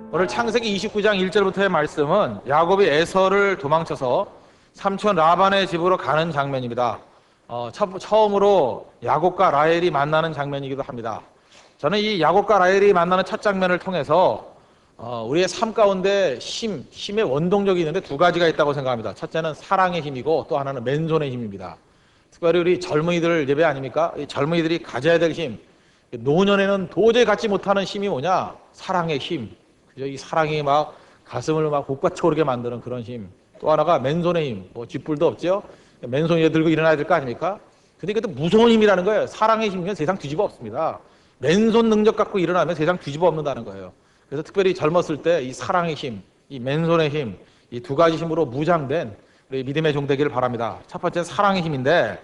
오늘 창세기 29장 1절부터의 말씀은 야곱이 에서를 도망쳐서 삼촌 라반의 집으로 가는 장면입니다. 처음으로 야곱과 라헬이 만나는 장면이기도 합니다. 저는 이 야곱과 라헬이 만나는 첫 장면을 통해서 우리의 삶 가운데 힘의 원동력이 있는데 두 가지가 있다고 생각합니다. 첫째는 사랑의 힘이고 또 하나는 맨손의 힘입니다. 특별히 우리 젊은이들 예배 아닙니까? 이 젊은이들이 가져야 될 힘, 노년에는 도저히 갖지 못하는 힘이 뭐냐? 사랑의 힘. 이 사랑이 막 가슴을 막 복받쳐오르게 만드는 그런 힘. 또 하나가 맨손의 힘. 뭐 쥐뿔도 없죠. 맨손에 들고 일어나야 될 거 아닙니까? 근데 그것도 무서운 힘이라는 거예요. 사랑의 힘이면 세상 뒤집어 엎습니다. 맨손 능력 갖고 일어나면 세상 뒤집어 엎는다는 거예요. 그래서 특별히 젊었을 때 이 사랑의 힘, 이 맨손의 힘, 이 두 가지 힘으로 무장된 우리 믿음의 종 되기를 바랍니다. 첫 번째는 사랑의 힘인데,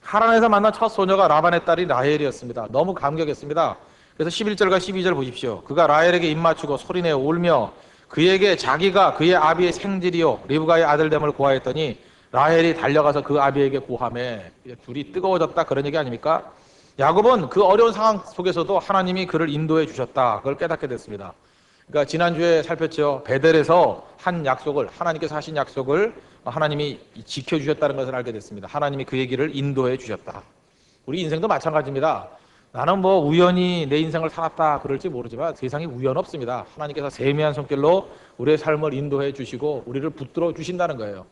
하란에서 만난 첫 소녀가 라반의 딸이 라헬이었습니다. 너무 감격했습니다. 그래서 11절과 12절 보십시오. 그가 라헬에게 입맞추고 소리내어 울며 그에게 자기가 그의 아비의 생질이요 리브가의 아들됨을 고하였더니 라헬이 달려가서 그 아비에게 고하매. 둘이 뜨거워졌다, 그런 얘기 아닙니까? 야곱은 그 어려운 상황 속에서도 하나님이 그를 인도해 주셨다, 그걸 깨닫게 됐습니다. 그러니까 지난주에 살폈죠. 베델에서 한 약속을, 하나님께서 하신 약속을 하나님이 지켜주셨다는 것을 알게 됐습니다. 하나님이 그 얘기를 인도해 주셨다. 우리 인생도 마찬가지입니다. 나는 뭐 우연히 내 인생을 살았다 그럴지 모르지만 세상에 우연 없습니다. 하나님께서 세미한 손길로 우리의 삶을 인도해 주시고 우리를 붙들어 주신다는 거예요.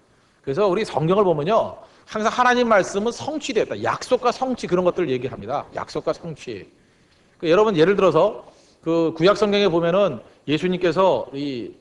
그래서 우리 성경을 보면요, 항상 하나님 말씀은 성취되었다. 약속과 성취, 그런 것들을 얘기합니다. 약속과 성취. 여러분 예를 들어서 그 구약 성경에 보면은 예수님께서 이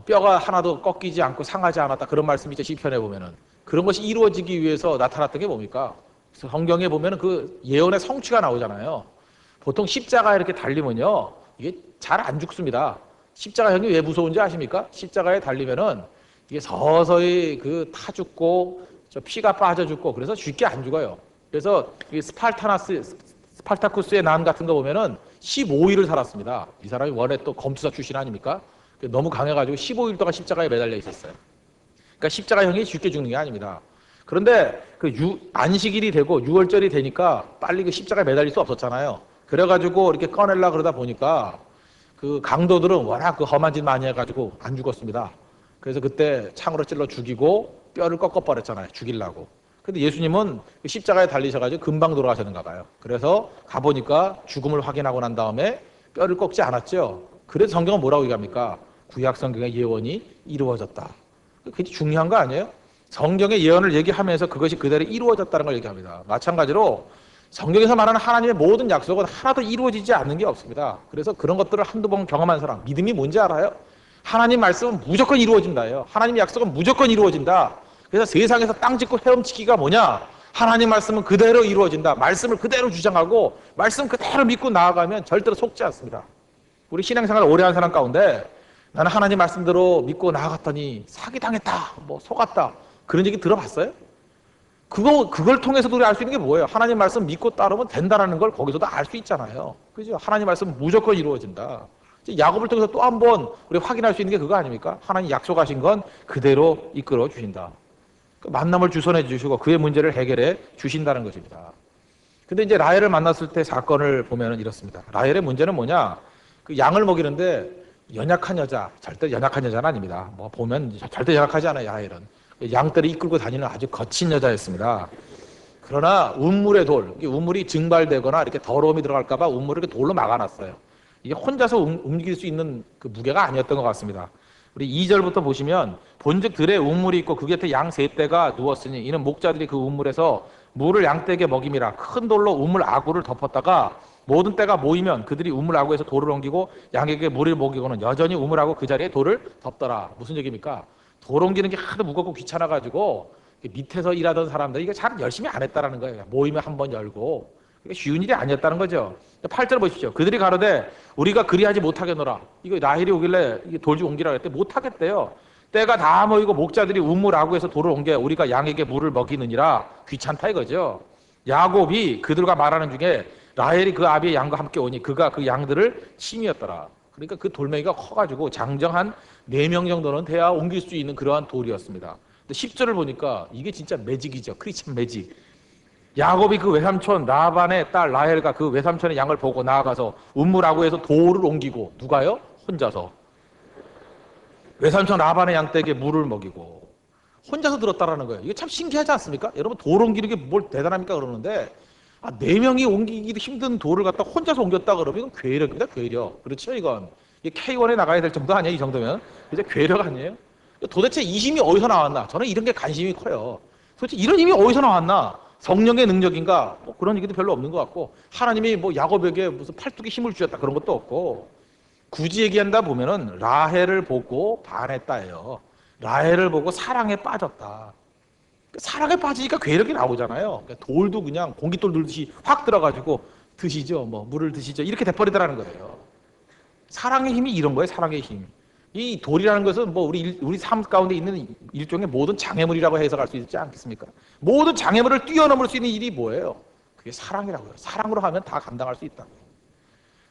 뼈가 하나도 꺾이지 않고 상하지 않았다, 그런 말씀이 있죠. 시편에 보면은. 그런 것이 이루어지기 위해서 나타났던 게 뭡니까? 성경에 보면은 그 예언의 성취가 나오잖아요. 보통 십자가에 이렇게 달리면요, 이게 잘 안 죽습니다. 십자가 형이 왜 무서운지 아십니까? 십자가에 달리면은 이게 서서히 그 타 죽고 피가 빠져 죽고 그래서 쉽게 안 죽어요. 그래서 이 스파르타쿠스의 난 같은 거 보면은 15일을 살았습니다. 이 사람이 원래 또 검투사 출신 아닙니까? 너무 강해가지고 15일 동안 십자가에 매달려 있었어요. 그러니까 십자가형이 쉽게 죽는 게 아닙니다. 그런데 그 안식일이 되고 6월절이 되니까 빨리 그 십자가에 매달릴 수 없었잖아요. 그래가지고 이렇게 꺼내려고 그러다 보니까 그 강도들은 워낙 그 험한 짓 많이 해가지고 안 죽었습니다. 그래서 그때 창으로 찔러 죽이고 뼈를 꺾어버렸잖아요. 죽이려고. 근데 예수님은 그 십자가에 달리셔가지고 금방 돌아가셨는가 봐요. 그래서 가보니까 죽음을 확인하고 난 다음에 뼈를 꺾지 않았죠. 그래서 성경은 뭐라고 얘기합니까? 구약 성경의 예언이 이루어졌다. 그게 중요한 거 아니에요? 성경의 예언을 얘기하면서 그것이 그대로 이루어졌다는 걸 얘기합니다. 마찬가지로 성경에서 말하는 하나님의 모든 약속은 하나도 이루어지지 않는 게 없습니다. 그래서 그런 것들을 한두 번 경험한 사람, 믿음이 뭔지 알아요? 하나님 말씀은 무조건 이루어진다예요. 하나님 약속은 무조건 이루어진다. 그래서 세상에서 땅 짚고 헤엄치기가 뭐냐? 하나님 말씀은 그대로 이루어진다. 말씀을 그대로 주장하고 말씀 그대로 믿고 나아가면 절대로 속지 않습니다. 우리 신앙생활 오래 한 사람 가운데 나는 하나님 말씀대로 믿고 나아갔더니 사기당했다, 뭐 속았다, 그런 얘기 들어봤어요? 그걸 통해서도 우리 알 수 있는 게 뭐예요? 하나님 말씀 믿고 따르면 된다는 걸 거기서도 알 수 있잖아요. 그죠? 하나님 말씀 무조건 이루어진다. 야곱을 통해서 또 한 번 우리 확인할 수 있는 게 그거 아닙니까? 하나님 약속하신 건 그대로 이끌어 주신다. 만남을 주선해 주시고 그의 문제를 해결해 주신다는 것입니다. 근데 이제 라헬을 만났을 때 사건을 보면은 이렇습니다. 라헬의 문제는 뭐냐? 그 양을 먹이는데 연약한 여자, 절대 연약한 여자는 아닙니다. 뭐 보면 절대 연약하지 않아요, 라헬은. 양떼를 이끌고 다니는 아주 거친 여자였습니다. 그러나 운물의 돌, 운물이 증발되거나 이렇게 더러움이 들어갈까봐 운물을 이렇게 돌로 막아놨어요. 이게 혼자서 움직일 수 있는 그 무게가 아니었던 것 같습니다. 우리 2절부터 보시면 본즉 들에 운물이 있고 그 곁에 양 세 떼가 누웠으니 이는 목자들이 그 운물에서 물을 양떼에게 먹임이라. 큰 돌로 우물 아구를 덮었다가 모든 떼가 모이면 그들이 우물 아구에서 돌을 옮기고 양에게 물을 먹이고는 여전히 우물 아구 그 자리에 돌을 덮더라. 무슨 얘기입니까? 돌 옮기는 게 하도 무겁고 귀찮아가지고 밑에서 일하던 사람들이 이거 잘 열심히 안 했다라는 거예요. 모임을 한번 열고. 이게 쉬운 일이 아니었다는 거죠. 8절 보십시오. 그들이 가로되 우리가 그리하지 못하겠노라. 이거 라헬이 오길래 돌 좀 옮기라 했더니 못하겠대요. 때가 다 모이고 목자들이 우물하고 해서 돌을 옮겨 우리가 양에게 물을 먹이느니라. 귀찮다 이거죠. 야곱이 그들과 말하는 중에 라헬이 그 아비의 양과 함께 오니 그가 그 양들을 심이었더라. 그러니까 그 돌멩이가 커가지고 장정한 4명 정도는 돼야 옮길 수 있는 그러한 돌이었습니다. 근데 10절을 보니까 이게 진짜 매직이죠. 크리스천 매직. 야곱이 그 외삼촌 라반의 딸 라헬과 그 외삼촌의 양을 보고 나아가서 우물하고 해서 돌을 옮기고 누가요? 혼자서. 외삼촌 라반의 양떼에게 물을 먹이고 혼자서 들었다라는 거예요. 이게 참 신기하지 않습니까? 여러분 돌 옮기는 게 뭘 대단합니까 그러는데 4명이 옮기기도 힘든 돌을 갖다 혼자서 옮겼다 그러면 이건 괴력입니다. 괴력. 그렇죠 이건. 이게 K1에 나가야 될 정도 아니에요 이 정도면. 이제 괴력 아니에요? 도대체 이 힘이 어디서 나왔나? 저는 이런 게 관심이 커요. 도대체 이런 힘이 어디서 나왔나? 성령의 능력인가? 뭐 그런 얘기도 별로 없는 것 같고 하나님이 뭐 야곱에게 무슨 팔뚝에 힘을 주셨다 그런 것도 없고 굳이 얘기한다 보면은 라헬을 보고 반했다예요. 라헬을 보고 사랑에 빠졌다. 사랑에 빠지니까 괴력이 나오잖아요. 그러니까 돌도 그냥 공깃돌 들듯이 확 들어가지고 드시죠, 뭐 물을 드시죠 이렇게 돼버리더라는 거예요. 사랑의 힘이 이런 거예요. 사랑의 힘. 이 돌이라는 것은 뭐 우리 삶 가운데 있는 일종의 모든 장애물이라고 해석할 수 있지 않겠습니까? 모든 장애물을 뛰어넘을 수 있는 일이 뭐예요? 그게 사랑이라고요. 사랑으로 하면 다 감당할 수 있다고요.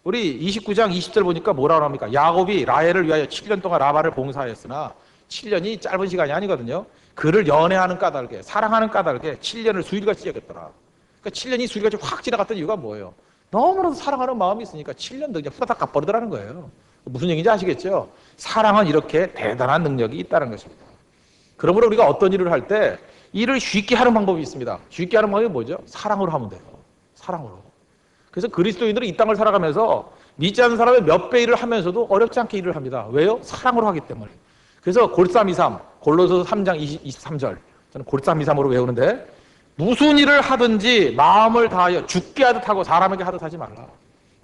우리 29장 20절 보니까 뭐라고 합니까? 야곱이 라헬을 위하여 7년 동안 라반을 봉사하였으나 7년이 짧은 시간이 아니거든요. 그를 연애하는 까닭에 사랑하는 까닭에 7년을 수일같이 여겼더라. 그러니까 7년이 수일같이 확 지나갔던 이유가 뭐예요? 너무나도 사랑하는 마음이 있으니까 7년도 그냥 후다닥 갚버리더라는 거예요. 무슨 얘기인지 아시겠죠? 사랑은 이렇게 대단한 능력이 있다는 것입니다. 그러므로 우리가 어떤 일을 할 때 일을 쉽게 하는 방법이 있습니다. 쉽게 하는 방법이 뭐죠? 사랑으로 하면 돼요. 사랑으로. 그래서 그리스도인들은 이 땅을 살아가면서 믿지 않는 사람의 몇 배 일을 하면서도 어렵지 않게 일을 합니다. 왜요? 사랑으로 하기 때문에. 그래서 골323 골로새서 3장 23절 저는 골323으로 외우는데 무슨 일을 하든지 마음을 다하여 죽게 하듯 하고 사람에게 하듯 하지 말라.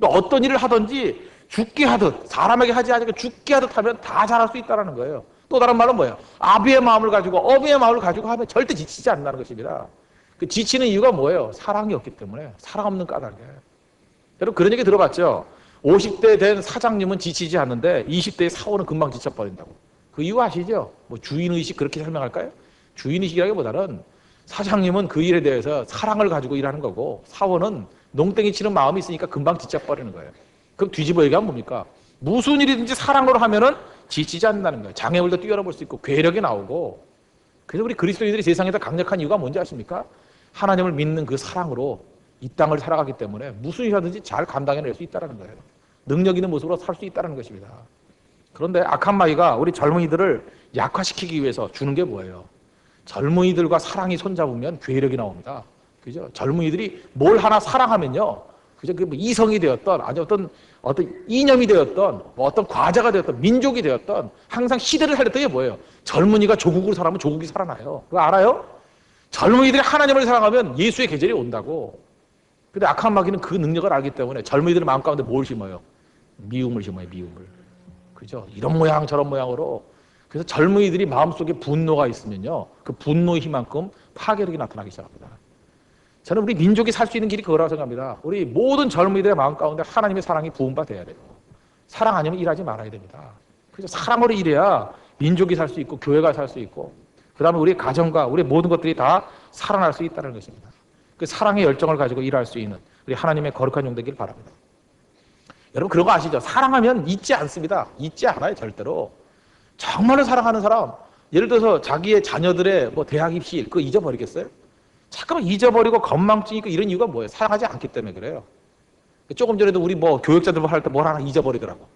어떤 일을 하든지 죽게 하듯 사람에게 하지 않고 죽게 하듯 하면 다 잘할 수 있다는 거예요. 또 다른 말은 뭐예요? 아비의 마음을 가지고 어미의 마음을 가지고 하면 절대 지치지 않는다는 것입니다. 그 지치는 이유가 뭐예요? 사랑이 없기 때문에. 사랑 없는 까닭에. 여러분 그런 얘기 들어봤죠? 50대 된 사장님은 지치지 않는데 20대의 사원은 금방 지쳐버린다고. 그 이유 아시죠? 뭐 주인의식 그렇게 설명할까요? 주인의식이라기보다는 사장님은 그 일에 대해서 사랑을 가지고 일하는 거고 사원은 농땡이 치는 마음이 있으니까 금방 지쳐버리는 거예요. 그럼 뒤집어 얘기하면 뭡니까? 무슨 일이든지 사랑으로 하면은 지치지 않는다는 거예요. 장애물도 뛰어넘을 수 있고 괴력이 나오고. 그래서 우리 그리스도인들이 세상에서 강력한 이유가 뭔지 아십니까? 하나님을 믿는 그 사랑으로 이 땅을 살아가기 때문에 무슨 일이라든지 잘 감당해낼 수 있다는 거예요. 능력 있는 모습으로 살 수 있다는 것입니다. 그런데 악한 마귀가 우리 젊은이들을 약화시키기 위해서 주는 게 뭐예요? 젊은이들과 사랑이 손잡으면 괴력이 나옵니다. 그죠? 젊은이들이 뭘 하나 사랑하면요. 그죠? 그 이성이 되었던, 아니 어떤 이념이 되었던, 뭐 어떤 과자가 되었던, 민족이 되었던, 항상 시대를 살렸던 게 뭐예요? 젊은이가 조국으로 살아면 조국이 살아나요. 그거 알아요? 젊은이들이 하나님을 사랑하면 예수의 계절이 온다고. 근데 악한 마귀는 그 능력을 알기 때문에 젊은이들의 마음 가운데 뭘 심어요? 미움을 심어요, 미움을. 그죠? 이런 모양 저런 모양으로. 그래서 젊은이들이 마음속에 분노가 있으면요. 그 분노의 힘만큼 파괴력이 나타나기 시작합니다. 저는 우리 민족이 살 수 있는 길이 그거라고 생각합니다. 우리 모든 젊은이들의 마음 가운데 하나님의 사랑이 부음바 돼야 돼요. 사랑 아니면 일하지 말아야 됩니다. 그래서 사랑으로 일해야 민족이 살 수 있고 교회가 살 수 있고 그 다음에 우리 가정과 우리 모든 것들이 다 살아날 수 있다는 것입니다. 그 사랑의 열정을 가지고 일할 수 있는 우리 하나님의 거룩한 용 되길 바랍니다. 여러분 그런 거 아시죠? 사랑하면 잊지 않습니다. 잊지 않아요 절대로. 정말로 사랑하는 사람 예를 들어서 자기의 자녀들의 뭐 대학 입시 그거 잊어버리겠어요? 잠깐만 잊어버리고 건망증이 있고 이런 이유가 뭐예요? 사랑하지 않기 때문에 그래요. 조금 전에도 우리 뭐 교육자들 할 때 뭘 하나 잊어버리더라고.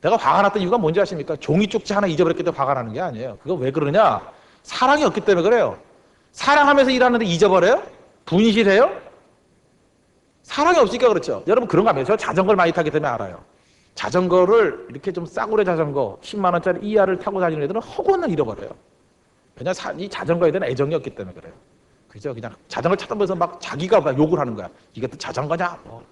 내가 화가 났던 이유가 뭔지 아십니까? 종이 쪽지 하나 잊어버렸기 때문에 화가 나는 게 아니에요. 그거 왜 그러냐? 사랑이 없기 때문에 그래요. 사랑하면서 일하는데 잊어버려요? 분실해요? 사랑이 없으니까 그렇죠. 여러분 그런 거 아니에요? 저 자전거를 많이 타기 때문에 알아요. 자전거를 이렇게 좀 싸구려 자전거 10만 원짜리 이하를 타고 다니는 애들은 허구는 잃어버려요. 그냥 이 자전거에 대한 애정이 없기 때문에 그래요. 그죠? 그냥 자전거 찾아보면서 막 자기가 막 욕을 하는 거야. 이게 또 자전거냐? 뭐.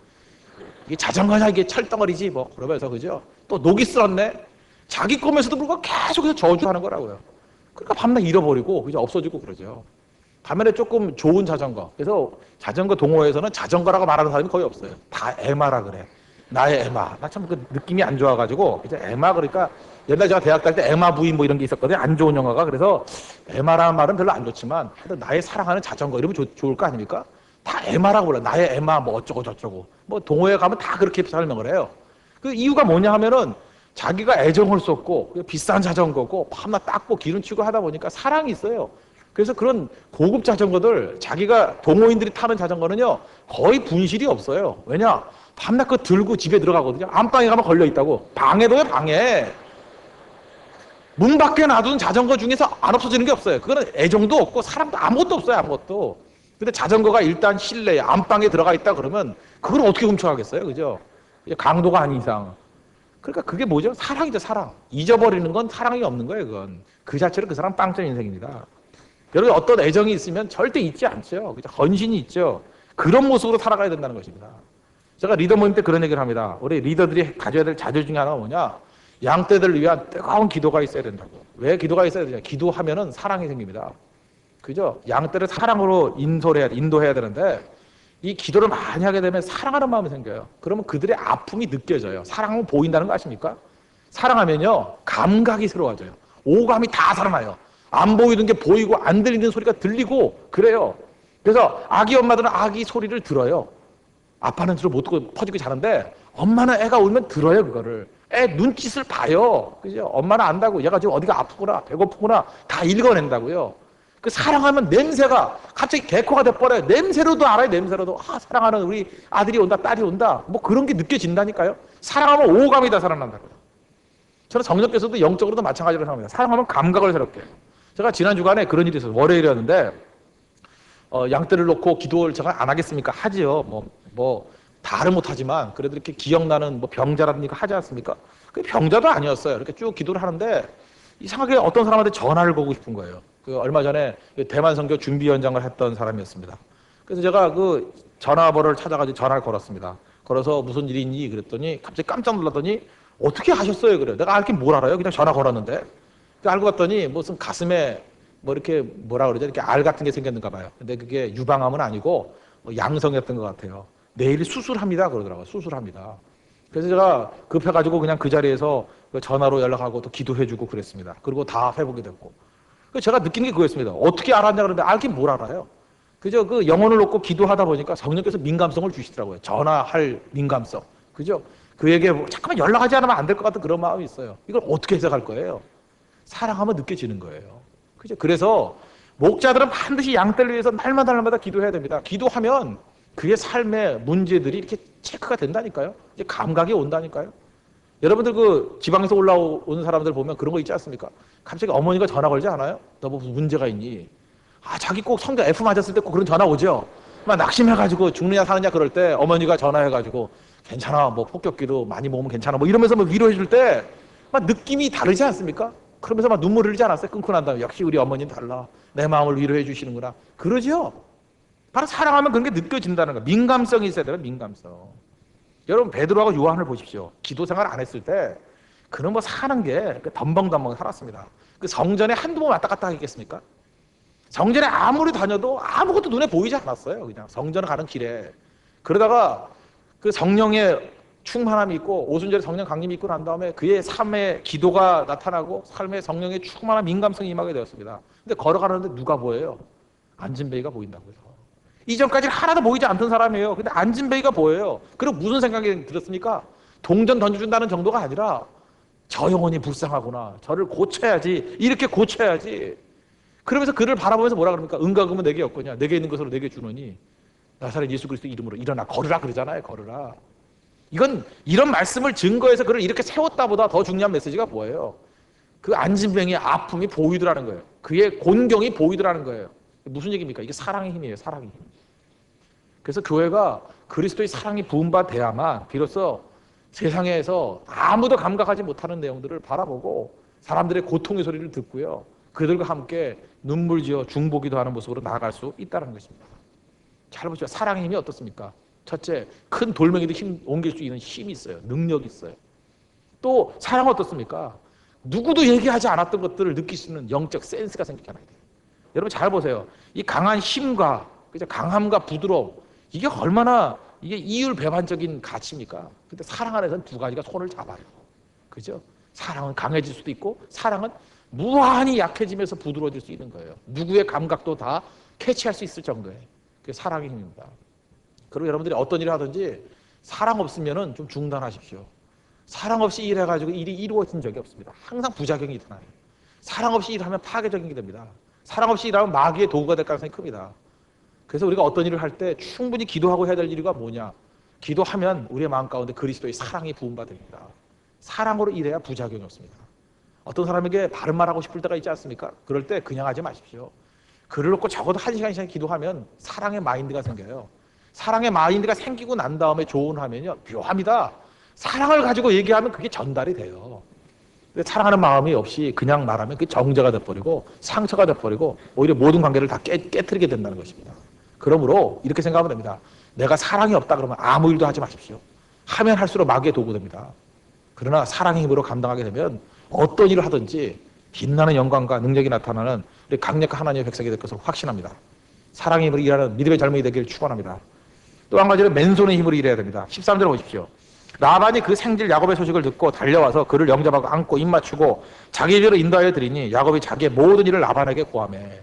이게 자전거냐? 이게 철덩어리지? 뭐. 그러면서, 그죠? 또 녹이 쓸었네? 자기 거면서도 불구하고 계속해서 저주하는 거라고요. 그러니까 밤낮 잃어버리고, 그죠? 없어지고 그러죠. 반면에 조금 좋은 자전거. 그래서 자전거 동호회에서는 자전거라고 말하는 사람이 거의 없어요. 다 에마라 그래. 나의 에마. 나 참 그 느낌이 안 좋아가지고 이제 에마 그러니까 옛날 제가 대학 다닐 때 에마 부인 뭐 이런 게 있었거든요. 안 좋은 영화가. 그래서 에마라는 말은 별로 안 좋지만 하여튼 나의 사랑하는 자전거 이러면 좋을 거 아닙니까? 다 에마라고 불러. 나의 에마 뭐 어쩌고 저쩌고. 뭐 동호회 가면 다 그렇게 설명을 해요. 그 이유가 뭐냐 하면은 자기가 애정을 쏟고 비싼 자전거고 밤낮 닦고 기름치고 하다 보니까 사랑이 있어요. 그래서 그런 고급 자전거들 자기가 동호인들이 타는 자전거는요 거의 분실이 없어요. 왜냐? 밤낮 그 들고 집에 들어가거든요. 안방에 가면 걸려 있다고. 방에도요 방에. 문 밖에 놔둔 자전거 중에서 안 없어지는 게 없어요. 그거는 애정도 없고 사람도 아무것도 없어요. 아무것도. 근데 자전거가 일단 실내에 안방에 들어가 있다 그러면 그걸 어떻게 훔쳐가겠어요. 그죠? 강도가 아닌 이상. 그러니까 그게 뭐죠? 사랑이죠, 사랑. 잊어버리는 건 사랑이 없는 거예요, 그건. 그 자체로 그 사람 빵점 인생입니다. 여러분, 어떤 애정이 있으면 절대 잊지 않죠. 그죠? 헌신이 있죠. 그런 모습으로 살아가야 된다는 것입니다. 제가 리더 모임 때 그런 얘기를 합니다. 우리 리더들이 가져야 될 자질 중에 하나가 뭐냐? 양떼들을 위한 뜨거운 기도가 있어야 된다고. 왜 기도가 있어야 되냐? 기도하면은 사랑이 생깁니다. 그죠? 양떼를 사랑으로 인도해야 되는데 이 기도를 많이 하게 되면 사랑하는 마음이 생겨요. 그러면 그들의 아픔이 느껴져요. 사랑하면 보인다는 거 아십니까? 사랑하면요 감각이 새로워져요. 오감이 다 살아나요. 안 보이는 게 보이고 안 들리는 소리가 들리고 그래요. 그래서 아기 엄마들은 아기 소리를 들어요. 아빠는 주로 못 듣고 퍼지고 자는데 엄마는 애가 울면 들어요. 그거를 애 눈짓을 봐요. 그죠? 엄마는 안다고 얘가 지금 어디가 아프구나 배고프구나 다 읽어낸다고요. 그 사랑하면 냄새가 갑자기 개코가 돼버려요. 냄새로도 알아요. 냄새로도 아 사랑하는 우리 아들이 온다 딸이 온다 뭐 그런 게 느껴진다니까요. 사랑하면 오감이 다 살아난다고요. 저는 성령께서도 영적으로도 마찬가지로 생각합니다. 사랑하면 감각을 새롭게 해요. 제가 지난 주간에 그런 일이 있어서 월요일이었는데 양떼를 놓고 기도를 제가 안 하겠습니까? 하지요. 뭐 다를 못하지만 그래도 이렇게 기억나는 뭐 병자라든가 하지 않습니까? 그 병자도 아니었어요. 이렇게 쭉 기도를 하는데 이상하게 어떤 사람한테 전화를 걸고 싶은 거예요. 그 얼마 전에 대만 선교 준비위원장을 했던 사람이었습니다. 그래서 제가 그 전화번호를 찾아가지고 전화를 걸었습니다. 걸어서 무슨 일이 있니? 그랬더니 갑자기 깜짝 놀랐더니 어떻게 하셨어요? 그래요. 내가 알긴 뭘 알아요? 그냥 전화 걸었는데. 알고 봤더니 무슨 가슴에 뭐 이렇게 뭐라 그러죠? 이렇게 알 같은 게 생겼는가 봐요. 근데 그게 유방암은 아니고 뭐 양성이었던 것 같아요. 내일 수술합니다. 그러더라고요. 수술합니다. 그래서 제가 급해가지고 그냥 그 자리에서 전화로 연락하고 또 기도해주고 그랬습니다. 그리고 다 회복이 됐고. 제가 느끼는 게 그거였습니다. 어떻게 알았냐 그러는데 알긴 뭘 알아요. 그죠? 그 영혼을 놓고 기도하다 보니까 성령께서 민감성을 주시더라고요. 전화할 민감성. 그죠? 그에게 잠깐만 연락하지 않으면 안 될 것 같은 그런 마음이 있어요. 이걸 어떻게 해석할 거예요? 사랑하면 느껴지는 거예요. 그죠? 그래서 목자들은 반드시 양떼를 위해서 날마다 기도해야 됩니다. 기도하면 그의 삶의 문제들이 이렇게 체크가 된다니까요. 이제 감각이 온다니까요. 여러분들 그 지방에서 올라오는 사람들 보면 그런 거 있지 않습니까? 갑자기 어머니가 전화 걸지 않아요? 너 무슨 문제가 있니? 아, 자기 꼭 성적 F 맞았을 때 꼭 그런 전화 오죠? 막 낙심해가지고 죽느냐 사느냐 그럴 때 어머니가 전화해가지고 괜찮아, 뭐 폭격기도 많이 먹으면 괜찮아, 뭐 이러면서 뭐 위로해줄 때 막 느낌이 다르지 않습니까? 그러면서 막 눈물 흘리지 않았어요? 끊고 난 다음에 역시 우리 어머니는 달라. 내 마음을 위로해 주시는구나. 그러죠? 바로 사랑하면 그런 게 느껴진다는 거예요. 민감성이 있어야 돼요, 민감성. 여러분 베드로하고 요한을 보십시오. 기도 생활 안 했을 때 그는 뭐 사는 게 덤벙덤벙 살았습니다. 그 성전에 한두 번 왔다 갔다 하겠습니까? 성전에 아무리 다녀도 아무것도 눈에 보이지 않았어요. 그냥 성전에 가는 길에. 그러다가 그 성령의 충만함이 있고 오순절에 성령 강림이 있고 난 다음에 그의 삶의 기도가 나타나고 삶의 성령의 충만한 민감성이 임하게 되었습니다. 근데 걸어가는데 누가 보여요? 안진뱅이가 보인다고요. 이전까지는 하나도 보이지 않던 사람이에요. 근데 안진뱅이가 보여요. 그리고 무슨 생각이 들었습니까? 동전 던져준다는 정도가 아니라 저 영혼이 불쌍하구나. 저를 고쳐야지. 이렇게 고쳐야지. 그러면서 그를 바라보면서 뭐라 그럽니까? 은과 금은 내게 없거냐. 내게 있는 것으로 내게 주노니 나사렛 예수 그리스도 이름으로 일어나 걸으라 그러잖아요. 걸으라. 이건 이런 말씀을 증거해서 그를 이렇게 세웠다보다 더 중요한 메시지가 뭐예요? 그 안진뱅이의 아픔이 보이더라는 거예요. 그의 곤경이 보이더라는 거예요. 무슨 얘기입니까? 이게 사랑의 힘이에요. 사랑의 힘. 그래서 교회가 그리스도의 사랑이 부음받아야만 비로소 세상에서 아무도 감각하지 못하는 내용들을 바라보고 사람들의 고통의 소리를 듣고요. 그들과 함께 눈물 지어 중보기도 하는 모습으로 나아갈 수 있다는 것입니다. 잘 보시죠. 사랑의 힘이 어떻습니까? 첫째, 큰 돌멩이도 힘 옮길 수 있는 힘이 있어요. 능력이 있어요. 또 사랑은 어떻습니까? 누구도 얘기하지 않았던 것들을 느낄 수 있는 영적 센스가 생기잖아요. 여러분 잘 보세요. 이 강한 힘과 그죠? 강함과 부드러움 이게 얼마나 이게 이율배반적인 가치입니까? 근데 사랑 안에서는 두 가지가 손을 잡아요. 그죠? 사랑은 강해질 수도 있고 사랑은 무한히 약해지면서 부드러워질 수 있는 거예요. 누구의 감각도 다 캐치할 수 있을 정도의 그게 사랑의 힘입니다. 그리고 여러분들이 어떤 일을 하든지 사랑 없으면은 좀 중단하십시오. 사랑 없이 일해가지고 일이 이루어진 적이 없습니다. 항상 부작용이 일어나요. 사랑 없이 일하면 파괴적인 게 됩니다. 사랑 없이 일하면 마귀의 도구가 될 가능성이 큽니다. 그래서 우리가 어떤 일을 할 때 충분히 기도하고 해야 될 일이 뭐냐? 기도하면 우리의 마음 가운데 그리스도의 사랑이 부음받습니다. 사랑으로 일해야 부작용이 없습니다. 어떤 사람에게 바른 말하고 싶을 때가 있지 않습니까? 그럴 때 그냥 하지 마십시오. 글을 놓고 적어도 1시간 이상 기도하면 사랑의 마인드가 생겨요. 사랑의 마인드가 생기고 난 다음에 조언하면요 묘합니다. 사랑을 가지고 얘기하면 그게 전달이 돼요. 근데 사랑하는 마음이 없이 그냥 말하면 그게 정죄가 돼버리고 상처가 돼버리고 오히려 모든 관계를 다 깨트리게 된다는 것입니다. 그러므로 이렇게 생각하면 됩니다. 내가 사랑이 없다 그러면 아무 일도 하지 마십시오. 하면 할수록 마귀의 도구 됩니다. 그러나 사랑의 힘으로 감당하게 되면 어떤 일을 하든지 빛나는 영광과 능력이 나타나는 우리 강력한 하나님의 백성이 될 것을 확신합니다. 사랑의 힘으로 일하는 믿음의 젊은이 되기를 축원합니다. 또 한 가지는 맨손의 힘으로 일해야 됩니다. 13절 보십시오. 라반이 그 생질 야곱의 소식을 듣고 달려와서 그를 영접하고 안고 입 맞추고 자기 집으로 인도하여 드리니 야곱이 자기의 모든 일을 라반에게 고하매.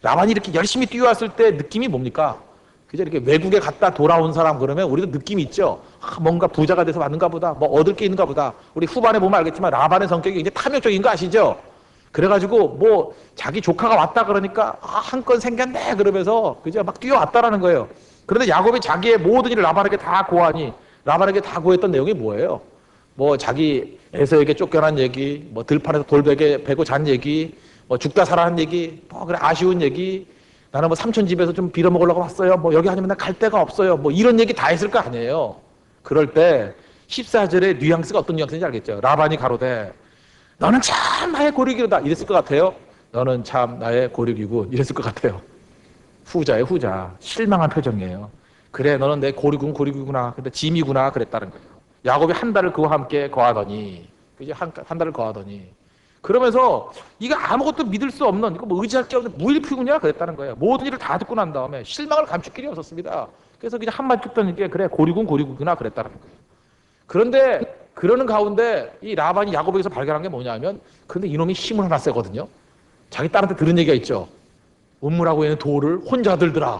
라반이 이렇게 열심히 뛰어왔을 때 느낌이 뭡니까? 그죠? 이렇게 외국에 갔다 돌아온 사람 그러면 우리도 느낌이 있죠. 뭔가 부자가 돼서 왔는가 보다. 뭐 얻을 게 있는가 보다. 우리 후반에 보면 알겠지만 라반의 성격이 굉장히 탐욕적인 거 아시죠? 그래가지고 뭐 자기 조카가 왔다 그러니까 한 건 생겼네 그러면서 그죠? 막 뛰어왔다라는 거예요. 그런데 야곱이 자기의 모든 일을 라반에게 다 고하니 라반에게 다 고했던 내용이 뭐예요? 뭐 자기 에서에게 쫓겨난 얘기, 뭐 들판에서 돌베개 베고 잔 얘기, 뭐 죽다 살아난 얘기, 뭐 그래 아쉬운 얘기, 나는 뭐 삼촌 집에서 좀 빌어먹으려고 왔어요. 뭐 여기 아니면 나 갈 데가 없어요. 뭐 이런 얘기 다 했을 거 아니에요. 그럴 때 14절의 뉘앙스가 어떤 뉘앙스인지 알겠죠? 라반이 가로되 너는 참 나의 고르기로다 이랬을 것 같아요. 너는 참 나의 고르기군 이랬을 것 같아요. 후자예요, 후자. 실망한 표정이에요. 그래, 너는 내 고르기구나. 근데 짐이구나. 그랬다는 거예요. 야곱이 한 달을 그와 함께 거하더니, 그죠? 한 달을 거하더니. 그러면서 이거 아무것도 믿을 수 없는, 이거 뭐 의지할 게 없는 무일피구냐? 그랬다는 거예요. 모든 일을 다 듣고 난 다음에 실망을 감출 길이 없었습니다. 그래서 그냥 한마디 듣던 게 그래, 고리구나. 그랬다는 거예요. 그런데 그러는 가운데 이 라반이 야곱에게서 발견한 게 뭐냐면, 근데 이놈이 힘을 하나 세거든요. 자기 딸한테 들은 얘기가 있죠. 음물하고 있는 돌을 혼자 들더라.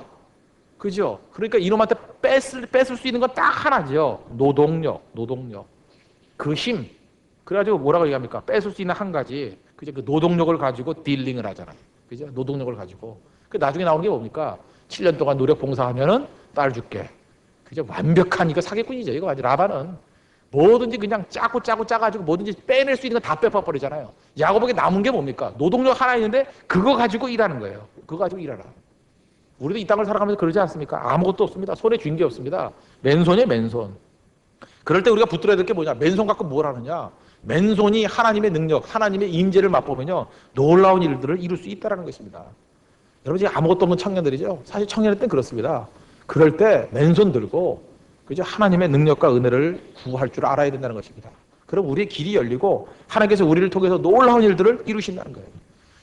그죠? 그러니까 이놈한테 뺏을 수 있는 건 딱 하나죠. 노동력. 그 힘. 그래가지고 뭐라고 얘기합니까? 뺏을 수 있는 한 가지. 그죠? 그 노동력을 가지고 딜링을 하잖아요. 그죠? 노동력을 가지고. 그 나중에 나오는 게 뭡니까? 7년 동안 노력 봉사하면은 딸 줄게. 그죠? 완벽한 이거 사기꾼이죠. 이거 아주 라반은 뭐든지 그냥 짜가지고 뭐든지 빼낼 수 있는 건 다 빼버리잖아요. 야곱에게 남은 게 뭡니까? 노동력 하나 있는데 그거 가지고 일하는 거예요. 그거 가지고 일하라. 우리도 이 땅을 살아가면서 그러지 않습니까? 아무것도 없습니다. 손에 쥔 게 없습니다. 맨손이에요, 맨손. 그럴 때 우리가 붙들어야 될 게 뭐냐? 맨손 갖고 뭘 하느냐? 맨손이 하나님의 능력, 하나님의 임재를 맛보면요 놀라운 일들을 이룰 수 있다는 것입니다. 여러분 지금 아무것도 없는 청년들이죠. 사실 청년일 땐 그렇습니다. 그럴 때 맨손 들고 그죠? 하나님의 능력과 은혜를 구할 줄 알아야 된다는 것입니다. 그럼 우리의 길이 열리고 하나님께서 우리를 통해서 놀라운 일들을 이루신다는 거예요.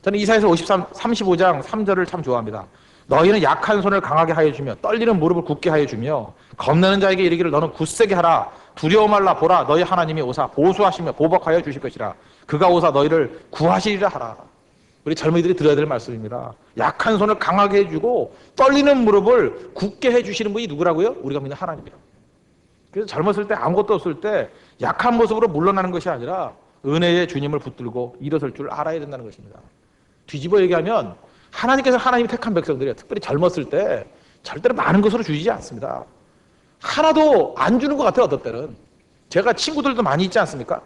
저는 이사야서 35장 3절을 참 좋아합니다. 너희는 약한 손을 강하게 하여 주며 떨리는 무릎을 굳게 하여 주며 겁내는 자에게 이르기를 너는 굳세게 하라. 두려워 말라. 보라 너희 하나님이 오사 보수하시며 보복하여 주실 것이라. 그가 오사 너희를 구하시리라 하라. 우리 젊은이들이 들어야 될 말씀입니다. 약한 손을 강하게 해주고 떨리는 무릎을 굳게 해주시는 분이 누구라고요? 우리가 믿는 하나님이라고. 그래서 젊었을 때 아무것도 없을 때 약한 모습으로 물러나는 것이 아니라 은혜의 주님을 붙들고 일어설 줄 알아야 된다는 것입니다. 뒤집어 얘기하면 하나님께서 하나님이 택한 백성들이요. 특별히 젊었을 때 절대로 많은 것으로 주시지 않습니다. 하나도 안 주는 것 같아요. 어떤 때는. 제가 친구들도 많이 있지 않습니까?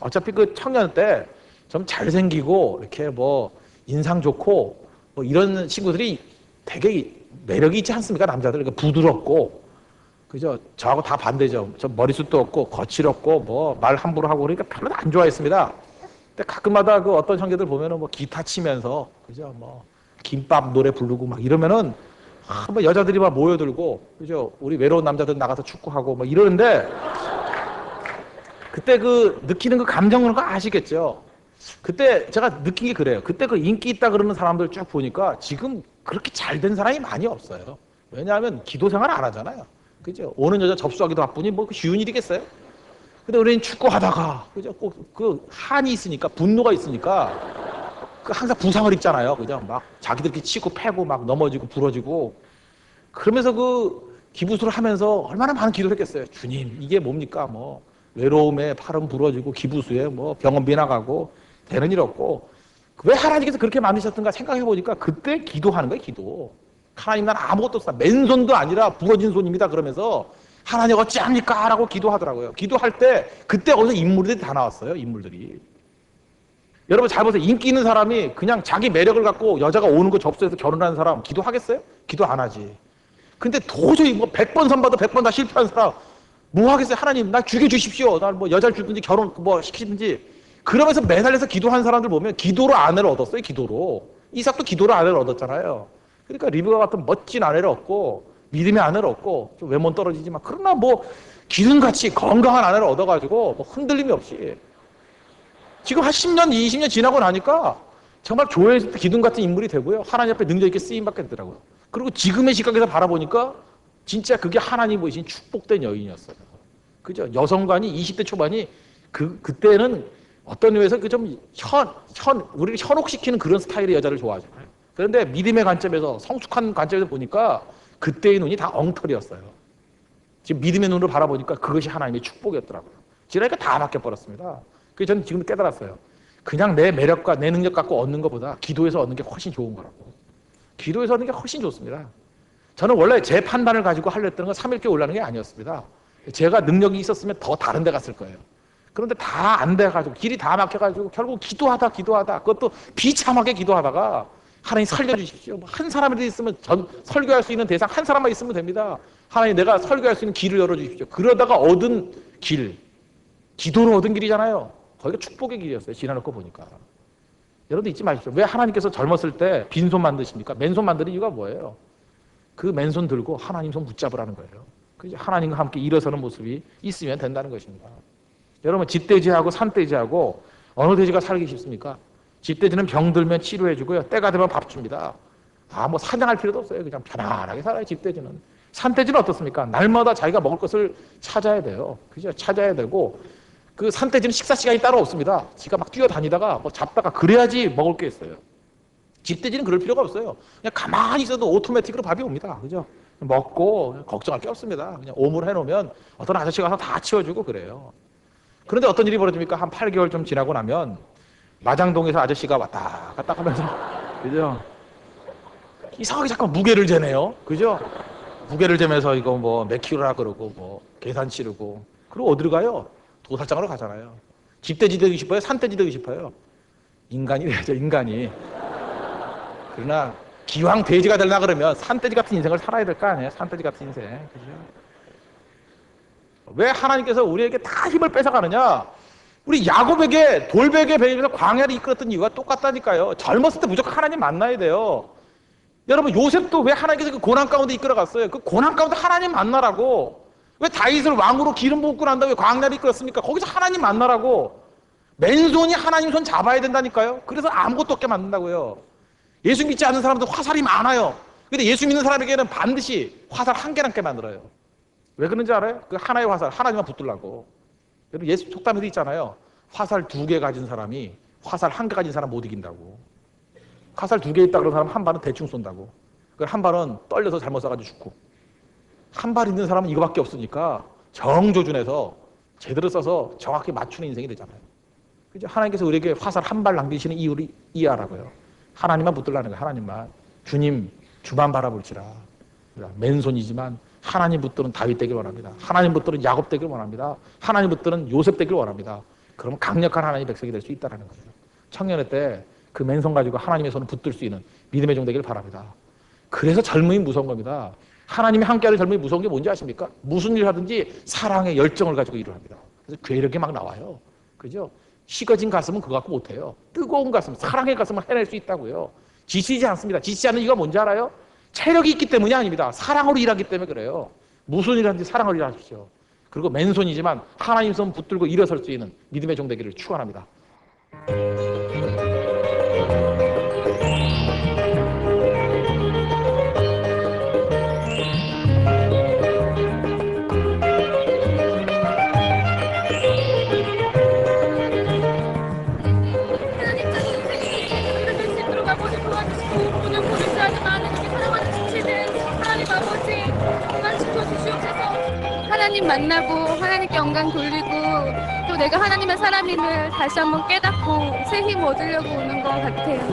어차피 그 청년 때 좀 잘생기고 이렇게 뭐 인상 좋고 뭐 이런 친구들이 되게 매력이 있지 않습니까? 남자들. 그러니까 부드럽고 그죠? 저하고 다 반대죠. 저 머리숱도 없고 거칠었고 뭐 말 함부로 하고 그러니까 별로 안 좋아했습니다. 근데 가끔마다 그 어떤 형제들 보면은 뭐 기타 치면서 그죠? 뭐 김밥 노래 부르고 막 이러면은 뭐 여자들이 막 모여들고 그죠? 우리 외로운 남자들 나가서 축구하고 뭐 이러는데 그때 그 느끼는 그 감정 그런 거 아시겠죠? 그때 제가 느낀 게 그래요. 그때 그 인기 있다 그러는 사람들 쭉 보니까 지금 그렇게 잘 된 사람이 많이 없어요. 왜냐하면 기도 생활 안 하잖아요. 그죠? 오는 여자 접수하기도 바쁘니 뭐 쉬운 일이겠어요? 근데 우리는 축구하다가 그죠? 꼭 그 한이 있으니까 분노가 있으니까 그 항상 부상을 입잖아요. 그죠? 막 자기들끼리 치고 패고 막 넘어지고 부러지고 그러면서 그 기부수를 하면서 얼마나 많은 기도를 했겠어요. 주님 이게 뭡니까? 뭐 외로움에 팔은 부러지고 기부수에 뭐 병원비 나가고 되는 일 없고 왜 하나님께서 그렇게 만드셨던가 생각해 보니까 그때 기도하는 거예요. 기도. 하나님 난 아무것도 없어. 맨손도 아니라 부러진 손입니다. 그러면서 하나님 어찌합니까? 라고 기도하더라고요. 기도할 때 그때 어디서 인물들이 다 나왔어요. 인물들이. 여러분 잘 보세요. 인기 있는 사람이 그냥 자기 매력을 갖고 여자가 오는 거 접수해서 결혼하는 사람 기도하겠어요? 기도 안 하지. 근데 도저히 뭐 100번 선봐도 100번 다 실패한 사람 뭐 하겠어요? 하나님 나 죽여주십시오. 날 뭐 여자를 주든지 결혼 뭐 시키든지 그러면서 매달려서 기도한 사람들 보면 기도로 아내를 얻었어요. 기도로. 이삭도 기도로 아내를 얻었잖아요. 그러니까 리브가 같은 멋진 아내를 얻고 믿음의 아내를 얻고 좀 외모는 떨어지지만 그러나 뭐 기둥같이 건강한 아내를 얻어가지고 뭐 흔들림이 없이 지금 한 10년, 20년 지나고 나니까 정말 교회에서 기둥 같은 인물이 되고요. 하나님 앞에 능력 있게 쓰임받게 되더라고요. 그리고 지금의 시각에서 바라보니까 진짜 그게 하나님 보이신 축복된 여인이었어요. 그죠? 여성관이 20대 초반이 그때는 어떤 의미에서 그 좀 우리를 현혹시키는 그런 스타일의 여자를 좋아하잖아요. 그런데 믿음의 관점에서 성숙한 관점에서 보니까 그때의 눈이 다 엉터리였어요. 지금 믿음의 눈으로 바라보니까 그것이 하나님의 축복이었더라고요. 지나니까 다 바뀌어버렸습니다. 그래서 저는 지금 깨달았어요. 그냥 내 매력과 내 능력 갖고 얻는 것보다 기도에서 얻는 게 훨씬 좋은 거라고. 기도에서 얻는 게 훨씬 좋습니다. 저는 원래 제 판단을 가지고 하려 했던 건 3일교회 올라가는 게 아니었습니다. 제가 능력이 있었으면 더 다른 데 갔을 거예요. 그런데 다 안 돼가지고 길이 다 막혀가지고 결국 기도하다 그것도 비참하게 기도하다가 하나님 살려주십시오. 한 사람이 있으면 설교할 수 있는 대상 한 사람만 있으면 됩니다. 하나님 내가 설교할 수 있는 길을 열어주십시오. 그러다가 얻은 길, 기도로 얻은 길이잖아요. 거기가 축복의 길이었어요. 지나놓고 보니까. 여러분들 잊지 마십시오. 왜 하나님께서 젊었을 때 빈손 만드십니까? 맨손 만드는 이유가 뭐예요? 그 맨손 들고 하나님 손 붙잡으라는 거예요. 하나님과 함께 일어서는 모습이 있으면 된다는 것입니다. 여러분 집돼지하고 산돼지하고 어느 돼지가 살기 쉽습니까? 집돼지는 병들면 치료해주고요. 때가 되면 밥 줍니다. 뭐 사냥할 필요도 없어요. 그냥 편안하게 살아요. 집돼지는. 산돼지는 어떻습니까? 날마다 자기가 먹을 것을 찾아야 돼요. 그죠? 찾아야 되고 그 산돼지는 식사 시간이 따로 없습니다. 지가 막 뛰어다니다가 뭐 잡다가 그래야지 먹을 게 있어요. 집돼지는 그럴 필요가 없어요. 그냥 가만히 있어도 오토매틱으로 밥이 옵니다. 그죠? 먹고 걱정할 게 없습니다. 그냥 오물 해놓으면 어떤 아저씨가 가서 다 치워주고 그래요. 그런데 어떤 일이 벌어집니까? 한 8개월 좀 지나고 나면 마장동에서 아저씨가 왔다 갔다 하면서 그죠? 이상하게 자꾸 무게를 재네요. 그죠? 무게를 재면서 이거 뭐 몇 킬로라 그러고 뭐 계산 치르고 그리고 어디로 가요? 도살장으로 가잖아요. 집돼지 되고 싶어요? 산돼지 되고 싶어요? 인간이 돼야죠. 인간이. 그러나 기왕 돼지가 되려나 그러면 산돼지 같은 인생을 살아야 될 거 아니에요? 산돼지 같은 인생. 그죠? 왜 하나님께서 우리에게 다 힘을 뺏어가느냐? 우리 야곱에게 돌베개 베이면서 광야를 이끌었던 이유가 똑같다니까요. 젊었을 때 무조건 하나님 만나야 돼요. 여러분 요셉도 왜 하나님께서 그 고난 가운데 이끌어갔어요? 그 고난 가운데 하나님 만나라고. 왜 다윗을 왕으로 기름 붓고 난 다음에 광야를 이끌었습니까? 거기서 하나님 만나라고. 맨손이 하나님 손 잡아야 된다니까요. 그래서 아무것도 없게 만든다고요. 예수 믿지 않는 사람들 화살이 많아요. 근데 예수 믿는 사람에게는 반드시 화살 한 개 남게 만들어요. 왜 그런지 알아요? 그 하나의 화살 하나님만 붙들라고. 여러분 예수 속담에도 있잖아요. 화살 2개 가진 사람이 화살 1개 가진 사람 못 이긴다고. 화살 2개 있다 그런 사람 한 발은 대충 쏜다고. 한 발은 떨려서 잘못 쏴가지고 죽고. 한 발 있는 사람은 이거밖에 없으니까 정조준해서 제대로 써서 정확히 맞추는 인생이 되잖아요. 그죠? 하나님께서 우리에게 화살 한 발 남기시는 이유를 이해하라고요. 하나님만 붙들라는 거예요. 하나님만. 주님 주만 바라볼지라. 맨손이지만 하나님 붙들은 다윗 되길 원합니다. 하나님 붙들은 야곱 되길 원합니다. 하나님 붙들은 요셉 되길 원합니다. 그러면 강력한 하나님의 백성이 될 수 있다는 거예요. 청년의 때 그 맨손 가지고 하나님의 손을 붙들 수 있는 믿음의 종 되길 바랍니다. 그래서 젊음이 무서운 겁니다. 하나님이 함께하는 젊음이 무서운 게 뭔지 아십니까? 무슨 일을 하든지 사랑의 열정을 가지고 일을 합니다. 그래서 괴력이 막 나와요. 그죠? 식어진 가슴은 그거 갖고 못해요. 뜨거운 가슴, 사랑의 가슴을 해낼 수 있다고요. 지치지 않습니다. 지치지 않는 이유가 뭔지 알아요? 체력이 있기 때문이 아닙니다. 사랑으로 일하기 때문에 그래요. 무슨 일을 하든지 사랑으로 일하십시오. 그리고 맨손이지만 하나님 손 붙들고 일어설 수 있는 믿음의 종 되기를 축원합니다. 오늘 보내주하지 많은 우리 사랑하는 지체들 하나님 아버지 그만 지켜주시옵소서. 하나님 만나고 하나님께 영광 돌리고 또 내가 하나님의 사람임을 다시 한번 깨닫고 새 힘 얻으려고 오는 것 같아요.